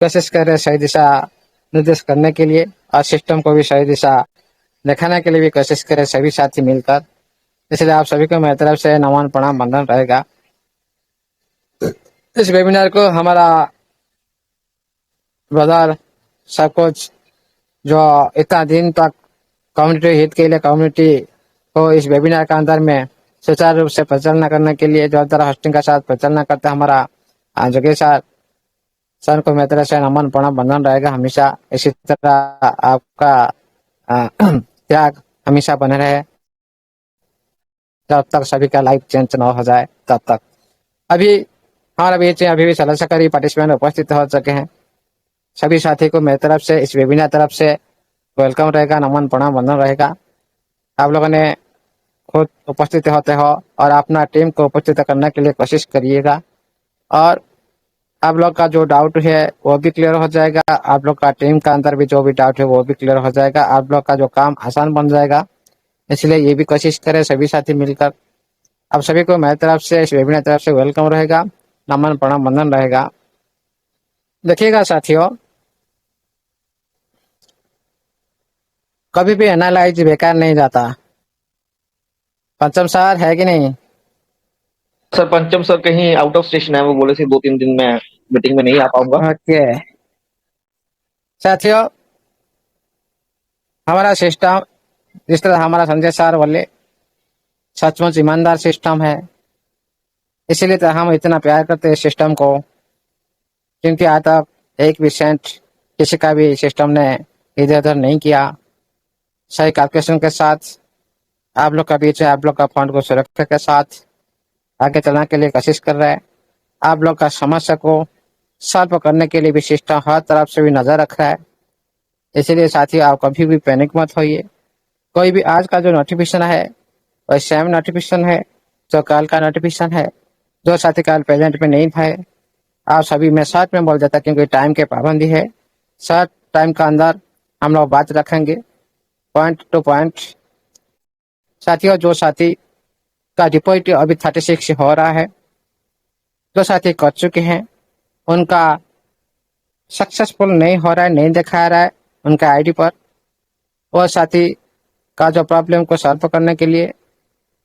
कोशिश कर रहे हैं सही दिशा निर्देश करने के लिए और सिस्टम को भी सही दिशा दिखाने के लिए भी कोशिश करें सभी साथी मिलकर। इसलिए आप सभी को मेरी तरफ से नमन प्रणाम बंधन रहेगा। इस वेबिनार को हमारा ब्रदर सब कुछ जो इतना दिन तक कम्युनिटी हित के लिए कम्युनिटी को इस वेबिनार के अंदर में सुचारू रूप से परिचालना करने के लिए जो तरह होस्टिंग का साथ परिचालना करते हैं हमारा जोगेश सर को मेरी तरफ से नमन प्रणाम बंधन रहेगा हमेशा। इसी तरह आपका त्याग हमेशा बने रहे जब तक सभी का लाइफ चेंज न हो जाए तब तक। अभी हमारा बीच में अभी भी सदस्यकारी पार्टिसिपेंट उपस्थित हो चुके हैं। सभी साथी को मेरी तरफ से इस वेबिनार तरफ से वेलकम रहेगा, नमन प्रणाम बंधन रहेगा। आप लोगों ने खुद उपस्थित होते हो और अपना टीम को उपस्थित करने के लिए कोशिश करिएगा और आप लोग का जो डाउट है वो भी क्लियर हो जाएगा। आप लोग का टीम का अंदर भी जो भी डाउट है वो भी क्लियर हो जाएगा। आप लोग का जो काम आसान बन जाएगा। इसलिए ये भी कोशिश करें सभी साथी मिलकर। आप सभी को मेरी तरफ से इस वेबिनार तरफ से वेलकम रहेगा, नमन प्रणाम बंधन रहेगा। देखिएगा साथियों, कभी भी एनालाइज बेकार नहीं जाता। पंचम सर है कि नहीं? सर पंचम सर कहीं आउट ऑफ स्टेशन है, वो बोले थे 2-3 दिन में मीटिंग में नहीं आ पाऊंगा। ओके साथियों, हमारा सिस्टम जिस तरह हमारा संजय सर बोले सचमुच ईमानदार सिस्टम है। इसीलिए तो हम इतना प्यार करते हैं सिस्टम को, क्योंकि आज तक एक भी सेंट किसी का भी सिस्टम ने इधर उधर नहीं किया। सही कैलकुलेशन के साथ आप लोग का बीच आप लोग का फंड को सुरक्षा के साथ आगे चलने के लिए कोशिश कर रहे हैं। आप लोग का समस्या को सॉल्व करने के लिए भी सिस्टम हर तरफ से भी नजर रख रहा है। इसीलिए साथियों, आप कभी भी पैनिक मत होइए। कोई भी आज का जो नोटिफिकेशन है वह सेम नोटिफिकेशन है जो कल का नोटिफिकेशन है। जो साथी कल प्रेजेंट में नहीं थे, आप सभी मैं शॉर्ट में बोल देता क्योंकि टाइम के पाबंदी है। शॉर्ट टाइम का अंदर हम लोग बात रखेंगे पॉइंट टू पॉइंट। साथियों, जो साथी का डिपॉजिट अभी 36 हो रहा है, जो साथी कर चुके हैं उनका सक्सेसफुल नहीं हो रहा है, नहीं दिखा रहा है उनका आईडी पर। वो साथी का जो प्रॉब्लम को सॉल्व करने के लिए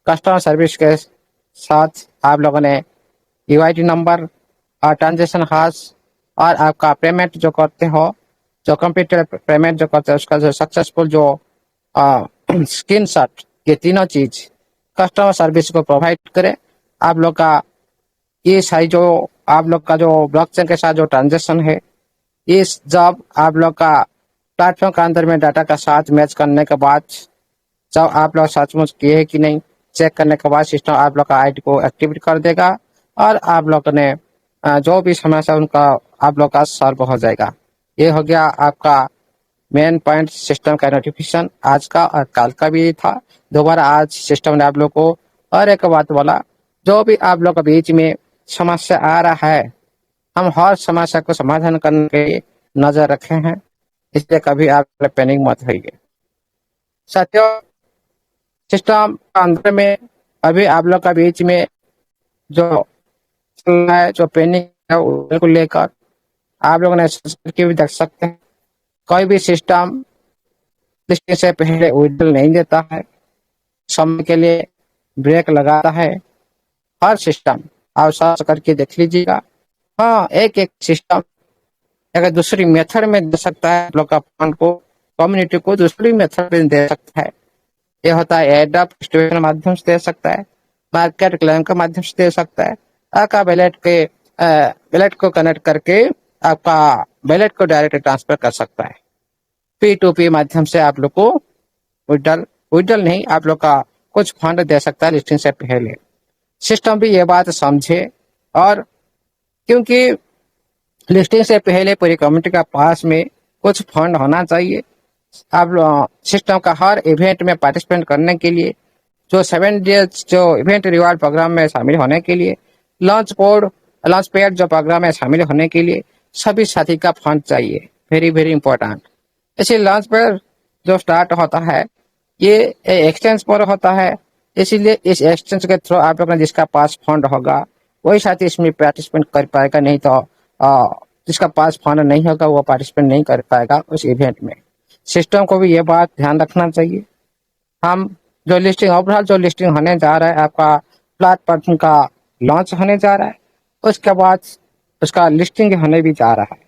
कस्टमर सर्विस के साथ आप लोगों ने यूआईडी नंबर और ट्रांजेक्शन हाश और आपका पेमेंट जो करते हो, जो कंप्यूटर पेमेंट जो करते हो उसका जो सक्सेसफुल जो स्क्रीन शॉट, ये तीनों चीज कस्टमर सर्विस को प्रोवाइड करें। आप लोग का ये सारी जो आप लोग का जो ब्लॉकचेन के साथ जो ट्रांजेक्शन है, इस जब आप लोग का प्लेटफॉर्म के अंदर में डाटा का साथ मैच करने के बाद जब आप लोग सचमुच किए है कि नहीं चेक करने के बाद सिस्टम आप लोग का आईडी को एक्टिवेट कर देगा और आप लोग ने जो भी समस्या उनका आप लोग का सॉल्व हो जाएगा। ये हो गया आपका मेन पॉइंट सिस्टम का नोटिफिकेशन आज का और कल का भी था। दोबारा आज सिस्टम ने आप लोग को और एक बात बोला, जो भी आप लोग के बीच में समस्या आ रहा है हम हर समस्या को समाधान करने के लिए नजर रखे हैं। इसलिए कभी आप पैनिक मत होइए। साथियों, सिस्टम के अंदर में अभी आप लोग का बीच में जो चल रहा है, जो पैनिक है उसको लेकर आप लोगों ने भी देख सकते हैं। कोई भी सिस्टम लिस्टिंग से पहले विड्रॉल नहीं देता है, समय के लिए ब्रेक लगाता है। हर सिस्टम आप सर्च करके देख लीजिएगा। हाँ, एक एक सिस्टम अगर दूसरी मेथड में दे सकता है आप लोग का फंड को, कम्युनिटी को दूसरी मेथड में दे सकता है। ये होता है एडअप के माध्यम से दे सकता है, मार्केट क्लेम के माध्यम से दे सकता है, आपका बैलेट को कनेक्ट करके आपका बैलेट को डायरेक्ट ट्रांसफर कर सकता है। P2P माध्यम से आप लोग को विड्रॉल नहीं, आप लोग का कुछ फंड दे सकता है लिस्टिंग से पहले। सिस्टम भी ये बात समझे, और क्योंकि लिस्टिंग से पहले पूरी कम्युनिटी का पास में कुछ फंड होना चाहिए। आप सिस्टम का हर इवेंट में पार्टिसिपेट करने के लिए, जो 7 डेज जो इवेंट रिवार्ड प्रोग्राम में शामिल होने के लिए, लॉन्च पैड जो प्रोग्राम में शामिल होने के लिए सभी साथी का फंड चाहिए। Very very important. इसी लॉन्च पैड जो स्टार्ट होता है ये एक्सचेंज पर होता है, इसीलिए इस एक्सचेंज के थ्रू आप लोग जिसका पास फंड होगा वही साथी इसमें पार्टिसिपेट कर पाएगा। नहीं तो जिसका पास फंड नहीं होगा वो पार्टिसिपेट नहीं कर पाएगा उस इवेंट में। सिस्टम को भी ये बात ध्यान रखना चाहिए। हम जो लिस्टिंग ओवरऑल जो लिस्टिंग होने जा रहा है, आपका प्लेटफॉर्म का लॉन्च होने जा रहा है, उसके बाद उसका लिस्टिंग होने भी जा रहा है।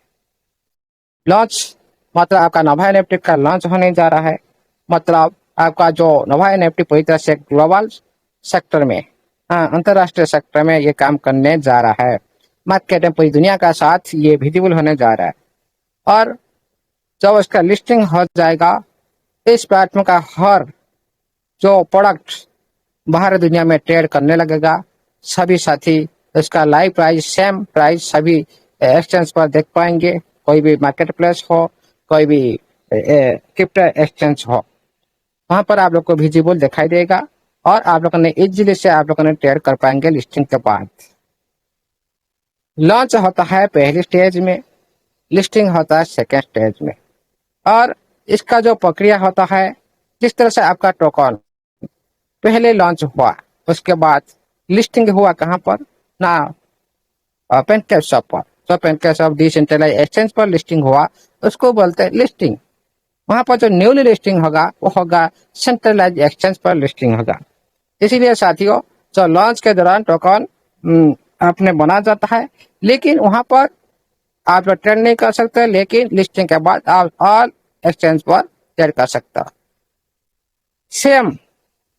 लॉन्च मतलब आपका नोवा एनएफटी का लॉन्च होने जा रहा है, मतलब आपका जो नोवा एनएफटी पूरी तरह से ग्लोबल सेक्टर में, हाँ, अंतरराष्ट्रीय सेक्टर में ये काम करने जा रहा है। मार्केट में पूरी दुनिया का साथ ये विजिबल होने जा रहा है। और जब उसका लिस्टिंग हो जाएगा, इस प्लेटफॉर्म का हर जो प्रोडक्ट बाहर दुनिया में ट्रेड करने लगेगा। सभी साथी उसका लाइव प्राइस, सेम प्राइस सभी एक्सचेंज पर देख पाएंगे। कोई भी मार्केट प्लेस हो, कोई भी क्रिप्टो एक्सचेंज हो, वहां पर आप लोग को विजिबल दिखाई देगा और आप लोगों ने इजीली से आप लोगों ने ट्रेड कर पाएंगे लिस्टिंग के बाद। लॉन्च होता है पहली स्टेज में, लिस्टिंग होता है सेकेंड स्टेज में। और इसका जो प्रक्रिया होता है, जिस तरह से आपका टोकन पहले लॉन्च हुआ, उसके बाद लिस्टिंग हुआ कहाँ पर ना, पेनकेक पर। तो पेनकेक डिसेंट्रलाइज एक्सचेंज पर लिस्टिंग हुआ, उसको बोलते हैं लिस्टिंग। वहां पर जो न्यूली लिस्टिंग होगा वो होगा सेंट्रलाइज एक्सचेंज पर लिस्टिंग होगा। इसीलिए साथियों, जो लॉन्च के दौरान टोकन आपने बना जाता है, लेकिन वहां पर आप लोग ट्रेड नहीं कर सकते, लेकिन लिस्टिंग के बाद आप ऑल एक्सचेंज पर ट्रेड कर सकते हो। सेम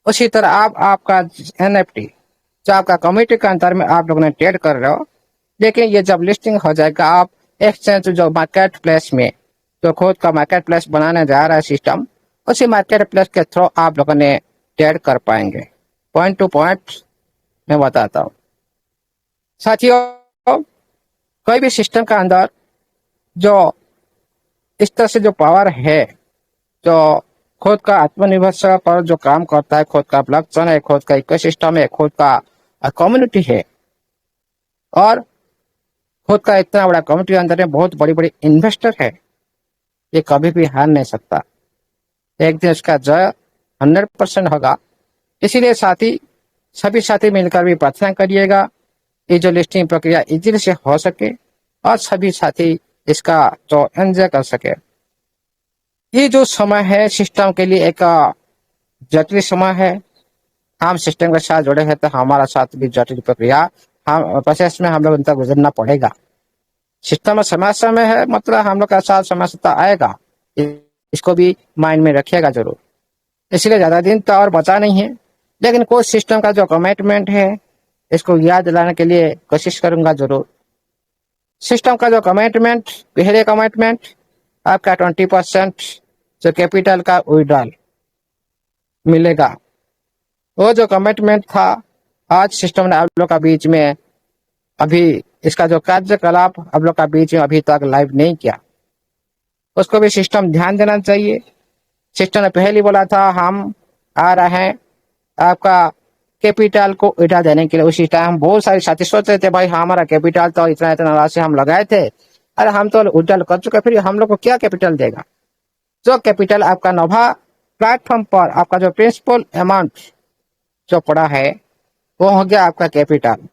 उसी तरह आप आपका एनएफटी जो आपका कम्युनिटी के अंदर में आप लोगों ने ट्रेड कर रहे हो, लेकिन ये जब लिस्टिंग हो जाएगा, आप एक्सचेंज जो मार्केट प्लेस में जो खुद का मार्केट प्लेस बनाने जा रहा है सिस्टम, उसी मार्केट प्लेस के थ्रू आप लोगों ने ट्रेड कर पाएंगे। पॉइंट टू पॉइंट मैं बताता हूँ साथियों। कोई भी सिस्टम का अंदर जो इस तरह से जो पावर है, जो खुद का आत्मनिर्भरता पर जो काम करता है, खुद का ब्लॉकचेन है, खुद का इकोसिस्टम है, खुद का कम्युनिटी है, और खुद का इतना बड़ा कम्युनिटी अंदर में बहुत बड़ी बड़ी इन्वेस्टर है, ये कभी भी हार नहीं सकता। एक दिन उसका जय 100% होगा। इसीलिए साथी, सभी साथी मिलकर भी प्रार्थना करिएगा ये जो लिस्टिंग प्रक्रिया इजीली से हो सके और सभी साथी इसका जो एंजॉय कर सके। ये जो समय है सिस्टम के लिए एक जटिल समय है। हम सिस्टम के साथ जुड़े हैं तो हमारा साथ भी जटिल प्रक्रिया हम प्रोसेस में हम लोग उनका गुजरना पड़ेगा। सिस्टम में समस्या में है, मतलब हम लोग का साथ समस्या आएगा, इसको भी माइंड में रखिएगा जरूर। इसलिए ज्यादा दिन तो और बचा नहीं है, लेकिन कोई सिस्टम का जो कमिटमेंट है इसको याद दिलाने के लिए कोशिश करूंगा जरूर। सिस्टम का जो कमिटमेंट, पहले कमिटमेंट आपका 20% जो कैपिटल का विड्रॉल मिलेगा, वो जो कमिटमेंट था आज सिस्टम ने आप लोग का बीच में अभी इसका जो कार्यकलाप आप लोग का बीच में अभी तक लाइव नहीं किया, उसको भी सिस्टम ध्यान देना चाहिए। सिस्टम ने पहले ही बोला था हम आ रहे हैं आपका कैपिटल को विड्रॉ देने के लिए। उसी टाइम बहुत सारे साथी सोच रहे थे भाई हमारा कैपिटल तो इतना इतना राशि हम लगाए थे, अरे हम तो विड्रॉ कर चुके, फिर हम लोग को क्या कैपिटल देगा। जो कैपिटल आपका नोवा प्लेटफॉर्म पर आपका जो प्रिंसिपल अमाउंट जो पड़ा है वो हो गया आपका कैपिटल।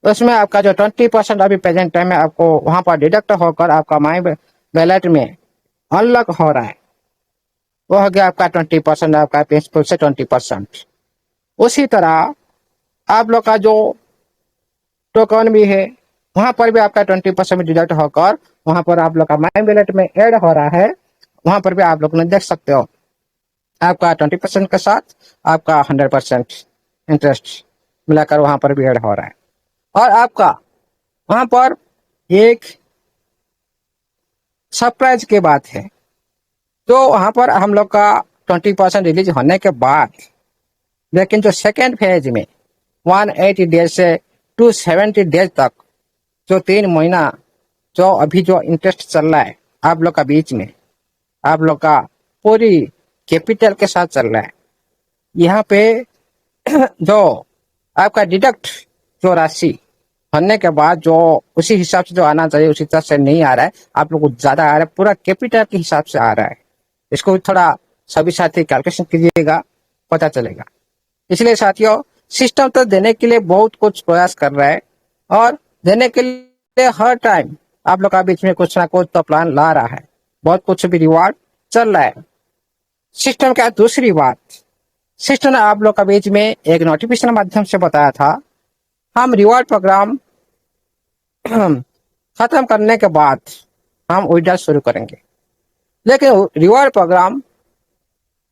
उसमें आपका जो 20% अभी प्रेजेंट टाइम में आपको वहां पर डिडक्ट होकर आपका माई वैलेट में अनलॉक हो रहा है, वो हो गया आपका 20%, आपका प्रिंसिपल से 20%। उसी तरह आप लोग का जो टोकन भी है वहां पर भी आपका 20% डिडक्ट होकर वहां पर आप लोग का माई वैलेट में ऐड हो रहा है। वहां पर भी आप लोग ने देख सकते हो आपका 20% के साथ आपका 100% इंटरेस्ट मिलाकर वहां पर भी ऐड हो रहा है। और आपका वहां पर एक सरप्राइज की बात है, तो वहां पर हम लोग का 20% रिलीज होने के बाद, लेकिन जो सेकेंड फेज में 180 डेज से 270 डेज तक जो 3 महीना जो अभी जो इंटरेस्ट चल रहा है आप लोग का बीच में, आप लोग का पूरी कैपिटल के साथ चल रहा है। यहाँ पे जो आपका डिडक्ट जो राशि भरने के बाद जो उसी हिसाब से जो आना चाहिए उसी तरह से नहीं आ रहा है, आप लोग को ज्यादा आ रहा है, पूरा कैपिटल के हिसाब से आ रहा है। इसको थोड़ा सभी साथी कैलकुलेशन कीजिएगा, पता चलेगा। इसलिए साथियों, सिस्टम तो देने के लिए बहुत कुछ प्रयास कर रहा है और देने के लिए हर टाइम आप लोग का बीच में कुछ ना कुछ तो प्लान ला रहा है, बहुत कुछ भी रिवार्ड चल रहा है। सिस्टम का दूसरी बात, सिस्टम ने आप लोग का बीच में एक नोटिफिकेशन माध्यम से बताया था, हम रिवार्ड प्रोग्राम खत्म करने के बाद हम विड्रॉल शुरू करेंगे। लेकिन रिवार्ड प्रोग्राम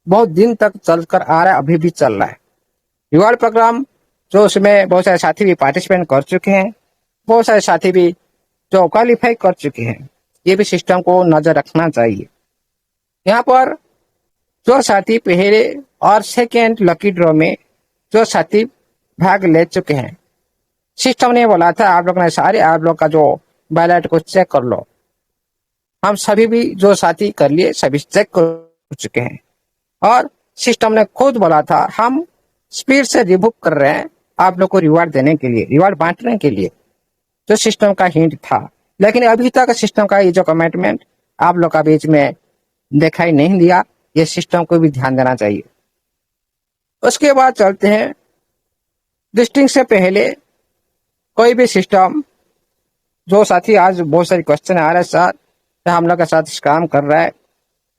बहुत दिन तक चलकर आ रहा है, अभी भी चल रहा है। रिवार्ड प्रोग्राम जो उसमें बहुत सारे साथी भी पार्टिसिपेट कर चुके हैं, बहुत सारे साथी भी जो क्वालिफाई कर चुके हैं, ये भी सिस्टम को नजर रखना चाहिए। यहाँ पर जो साथी पहले और सेकेंड लकी ड्रॉ में जो साथी भाग ले चुके हैं, सिस्टम ने बोला था आप लोग ने सारे आप लोग का जो बैलेट को चेक कर लो। हम सभी भी जो साथी कर लिए सभी चेक कर चुके हैं, और सिस्टम ने खुद बोला था हम स्पीड से रिबुक कर रहे हैं आप लोग को रिवार्ड देने के लिए, रिवार्ड बांटने के लिए, जो सिस्टम का हिंट था। लेकिन अभी तक सिस्टम का ये जो कमिटमेंट आप लोग का बीच में दिखाई नहीं दिया, ये सिस्टम को भी ध्यान देना चाहिए। उसके बाद चलते हैं, लिस्टिंग से पहले कोई भी सिस्टम, जो साथी आज बहुत सारे क्वेश्चन आ रहे हैं सर हम लोग के साथ स्कैम कर रहा है,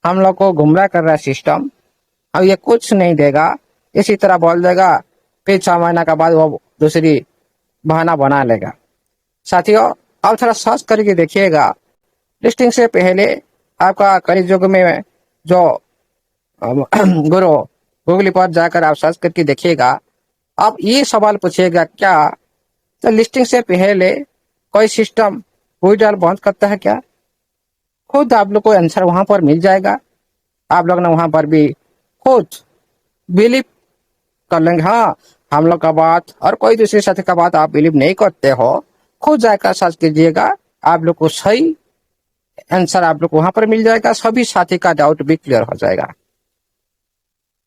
हम लोग को गुमराह कर रहा है सिस्टम, अब ये कुछ नहीं देगा, इसी तरह बोल देगा, फिर 6 महीना के बाद वो दूसरी बहाना बना लेगा। साथियों आप थोड़ा सर्च करके देखिएगा, लिस्टिंग से पहले आपका कलयुग युग में जो गुरु गूगल पर जाकर आप सर्च करके देखिएगा, आप ये सवाल पूछिएगा क्या तो लिस्टिंग से पहले कोई सिस्टम विड्रॉल बंद करता है क्या? खुद आप लोग को आंसर वहां पर मिल जाएगा। आप लोग ने वहां पर भी खुद बिलीव कर लेंगे, हाँ हम लोग का बात और कोई दूसरे साथी का बात आप बिलीव नहीं करते हो, खुद जाकर सर्च कीजिएगा, आप लोग को सही आंसर आप लोग को वहां पर मिल जाएगा, सभी साथी का डाउट भी क्लियर हो जाएगा।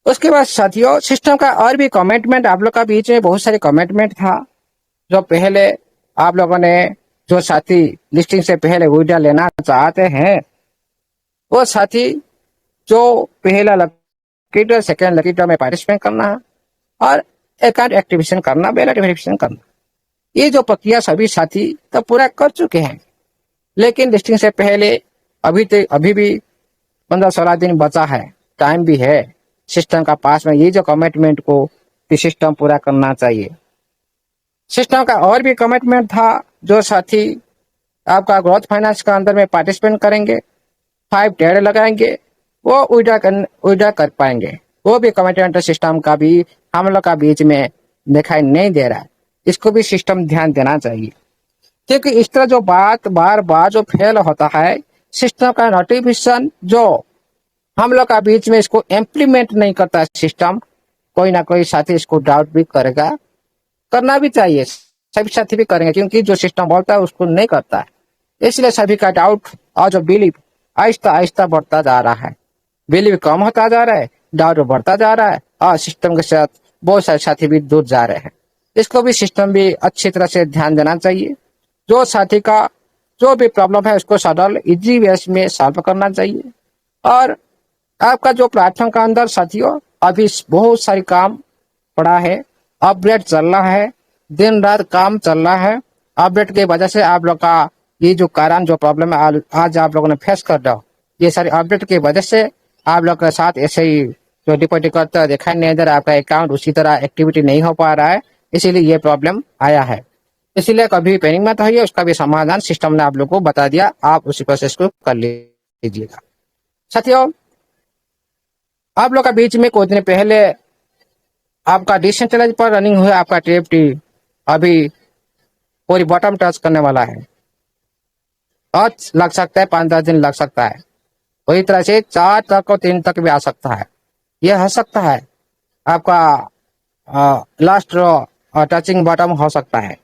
उसके बाद साथियों सिस्टम का और भी कमिटमेंट, आप लोग का बीच में बहुत सारे कमिटमेंट था। जो पहले आप लोगों ने जो साथी लिस्टिंग से पहले विड्रॉल लेना चाहते हैं, वो साथी जो पहला lucky draw second lucky draw में पार्टिसिपेट करना और अकाउंट एक्टिवेशन करना, बैलेट वेरिफिकेशन करना, ये जो प्रक्रिया सभी साथी तो पूरा कर चुके हैं। लेकिन लिस्टिंग से पहले अभी भी 15-16 दिन बचा है, टाइम भी है सिस्टम का पास में, ये जो कमिटमेंट को भी सिस्टम पूरा करना चाहिए। सिस्टम का और भी कमिटमेंट था, जो साथी आपका ग्रोथ फाइनेंस का अंदर में पार्टिसिपेट करेंगे, 5 टेड लगाएंगे, वो विड्रॉ कर पाएंगे, वो भी कमिटमेंट सिस्टम का भी हम लोग का बीच में दिखाई नहीं दे रहा है। इसको भी सिस्टम ध्यान देना चाहिए, क्योंकि इस तरह जो बात बार बार जो फेल होता है, सिस्टम का नोटिफिकेशन जो हम लोग का बीच में इसको इम्प्लीमेंट नहीं करता है सिस्टम, कोई ना कोई साथी इसको डाउट भी करेगा, करना भी चाहिए, सभी साथी भी करेंगे, क्योंकि जो सिस्टम बोलता है उसको नहीं करता है। इसलिए सभी का डाउट और जो बिलीव आहिस्ता आहिस्ता बढ़ता जा रहा है, बिलीव कम होता जा रहा है, डाउट बढ़ता जा रहा है, और सिस्टम के साथ बहुत सारे साथी भी दूर जा रहे हैं। इसको भी सिस्टम भी अच्छी तरह से ध्यान देना चाहिए। जो साथी का जो भी प्रॉब्लम है उसको सरल इजी वे में सॉल्व करना चाहिए। और आपका जो प्लेटफॉर्म का अंदर साथियों अभी बहुत सारी काम पड़ा है, अपडेट चल रहा है, दिन रात काम चल रहा है। अपडेट की वजह से आप लोग का ये जो कारण जो प्रॉब्लम है आज आप लोगों ने फेस कर रहा हो, ये सारी अपडेट की वजह से आप लोग के साथ ऐसे ही जो डिपॉजिट करता दिखाई नहीं दे रहा, आपका अकाउंट उसी तरह एक्टिविटी नहीं हो पा रहा है, इसीलिए ये प्रॉब्लम आया है। इसीलिए कभी पेनिंग मत होइए, उसका भी समाधान सिस्टम ने आप लोग को बता दिया, आप उसी प्रोसेस को कर लीजिएगा। साथियों आप लोग का बीच में कुछ दिन पहले आपका डिसेंट्रलाइज पर रनिंग हुआ आपका TFT अभी पूरी बॉटम टच करने वाला है, और लग सकता है 5-10 दिन लग सकता है, वही तरह से 4 तक और 3 तक भी आ सकता है। यह हो सकता है आपका लास्ट टचिंग बॉटम हो सकता है।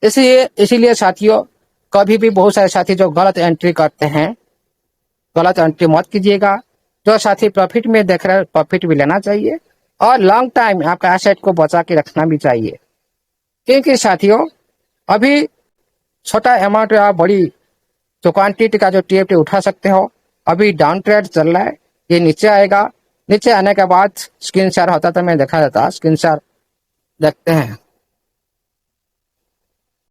इसीलिए साथियों कभी भी बहुत सारे साथी जो गलत एंट्री करते हैं, गलत एंट्री मत कीजिएगा। जो साथी प्रॉफिट में देख रहे हैं प्रॉफिट भी लेना चाहिए, और लॉन्ग टाइम आपका एसेट को बचा के रखना भी चाहिए, क्योंकि साथियों अभी छोटा अमाउंट या बड़ी जो क्वांटिटी का जो TFT उठा सकते हो, अभी डाउन ट्रेड चल रहा है, ये नीचे आएगा, नीचे आने के बाद स्क्रीन शेयर होता था, मैं देखा जाता स्क्रीन शेयर देखते हैं।